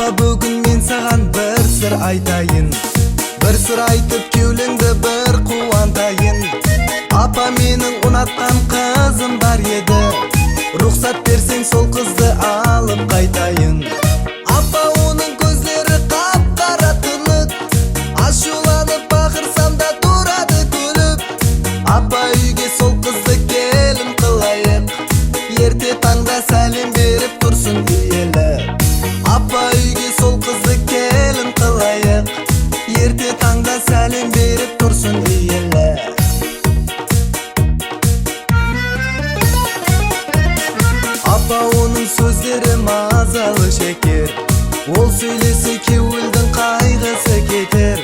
Апа, бүгін мен саған бір сыр айтайын. Bir sır aytıp kevlingdi bir quvantayın. Апа, менің ұнатқан қызым бар еді. Ruxsat bersең сол қызды алып қайтайын. Апа, оның көздері қап-қара тынық. Ашуланып бақырсам да тұрады күліп. Апа, үйге сол қызды келін қылайық. Ерте таңда сәлем беріп тұрсын иелі. Апа, үйге сол қызды келін қылайық. Ерте таңда сәлем беріп тұрсын иелі. Апа, оның сөздері мазалы шекер. Ол сөйлесе кеуілдің қайғысы кетер.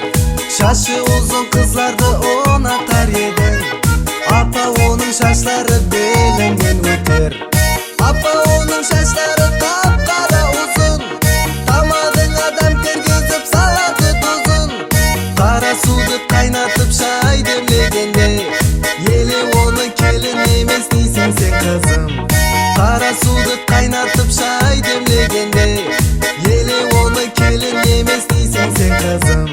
Шашы ұзын қызларды ұнатар едің. Апа, оның шашлары беліңнен өтер. Апа, оның шашлары қап-қара ұзын. Тамағың адам кіргізіп салаты тұзын. Қара суды қайнатып шай демлегенде, еле оны келін емес дейсің сен қызым. Қара суды қайнатып шай демлегенде, еле оны келін емес дейсің сен қызым.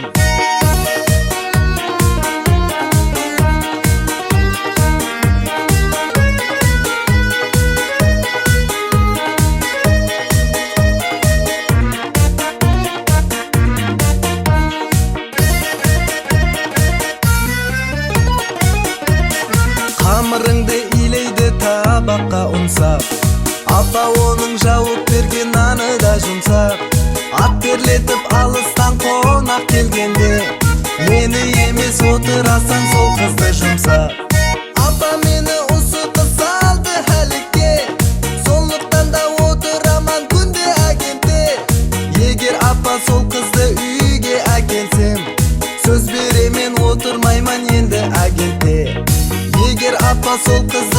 Қамырыңды илейді табаққа ұнсап. Апа, оның жауып берген наны да жұмсап. Ат терлетіп алыстан қонақ келгенде, мені емес отырасаң сол қызды жұмсап. Апа, мені осы қыз алды әлікке, сондықтан да отыраман күнде агентте. Егер апа сол қызды үйге әкелсем, сөз беремен отырмайман енді агентте. Егер апа сол қыз